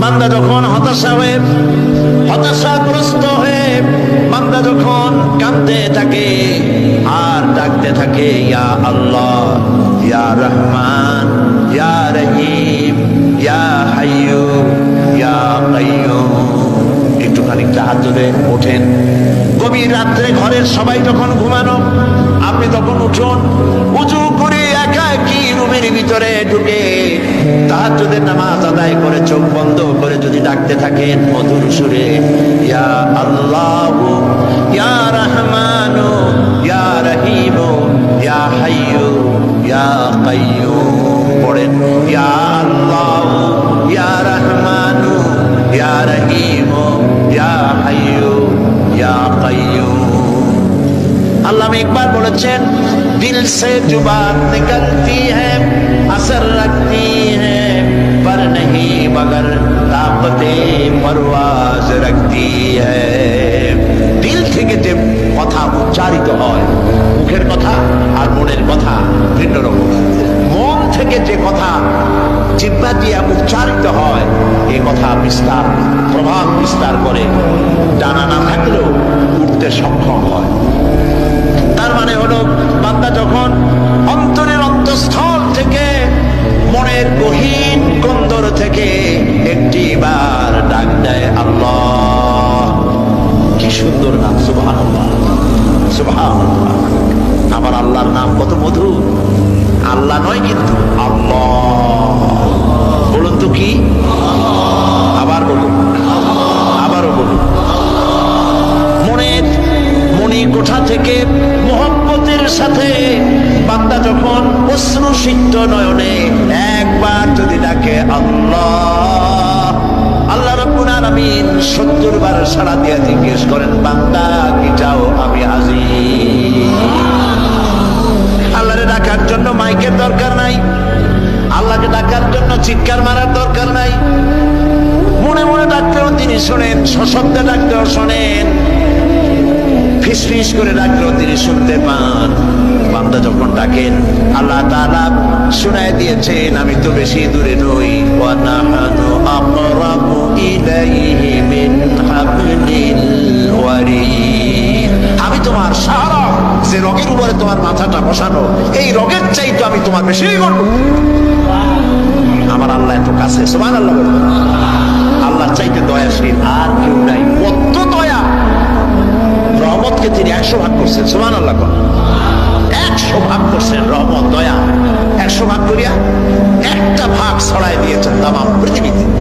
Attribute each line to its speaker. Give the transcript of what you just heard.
Speaker 1: বান্দা যখন হতাশাগ্রস্ত হয়ে বান্দা যখন কাঁদতে থাকে আর ডাকতে থাকে, ইয়া আল্লাহ, ইয়া রহমান, ইয়া রহিম, ইয়া হাইয়্যু, ইয়া কাইয়্যুম। একটুখানি তাহাজ্জুদে ওঠেন, গভীর রাত্রে ঘরের সবাই যখন ঘুমানো, আপনি তখন উঠুন, উযু করে একাকী রুমের ভিতরে ঢুকে তাহাজ্জুদের নামাজ আদায় করে চোখ বন্ধ করে যদি ডাকতে থাকেন মধুর সুরে, ইয়া আল্লাহু, ইয়া রহমানু, ইয়া রহিমু, ইয়া হাইয়্যু, ইয়া কাইয়্যুম পড়েন, ইয়া আল্লাহু, ইয়া রহমানু, ইয়া রহিমু, ইয়া হাইয়্যু, ইয়া কাইয়্যুম। আল্লাহ ইকবাল বলেছেন, दिल से जुबान निकलती है, असर रखती है, पर नहीं मगर ताकते परवाज रखती है। दिल থেকে যে কথা উচ্চারিত হয়, মুখের কথা আর মনের কথা ভিন্ন রকম। মন থেকে যে কথা জিহ্বা দিয়ে উচ্চারিত হয়, এই কথা বিস্তার, প্রভাব বিস্তার করে, ডানা না থাকলেও উঠতে সক্ষম হয়। তার মানে হলো, বান্দা যখন অন্তরের অন্তঃস্থল থেকে, মনের গহীন কন্দর থেকে একটি বার ডাক দেয় আল্লাহ, কি সুন্দর নাম, সুবহানাল্লাহ, সুবহানাল্লাহ। আমার আল্লাহর নাম কত মধুর। আল্লাহ নয় কিন্তু আল্লাহ। বলুন তো কি? আবার বলুন, আবারও বলুন। মনের মনি কোঠা থেকে মোহব্বতের সাথে বান্দা যখন অশ্রুসিক্ত নয়নে একবার যদি ডাকে আল্লাহ, আল্লাহ রাব্বুল আলামিন 70 বার সাড়া দিয়ে জিজ্ঞেস করেন, বান্দা কি চাও, আমি হাজির। আল্লাহরে ডাকার জন্য মাইকের দরকার নাই, আল্লাহকে ডাকার জন্য চিৎকার মারার দরকার নাই। মনে মনে ডাকতেও তিনি শোনেন, সশব্দে ডাকতেও শোনেন, ফিসফিস করে ডাকলেও তিনি শুনতে পান। বান্দা যখন ডাকেন, আল্লাহ তাআলা শুনায় দিয়েছেন, আমি তো বেশি দূরে নই, ওয়া নাহনু আকরাবু ইলাইহি মিন হাবলিল ওয়ারিদ। আমি তোমার সারা যে রগের উপরে তোমার মাথাটা বসানো, এই রগের চাইতে আমি তোমার বেশি করব। আমার আল্লাহ এত কাছে, সুবহানাল্লাহ। আল্লাহর চাইতে দয়াশীল আর কেউ নাই। কত দয়া! রহমতকে তিনি 100 ভাগ করছেন, সুবহানাল্লাহ। 100 ভাগ করছেন রহমত, দয়া। 100 ভাগ করিয়া একটা ভাগ ছড়াই দিয়েছেন তামাম পৃথিবীতে।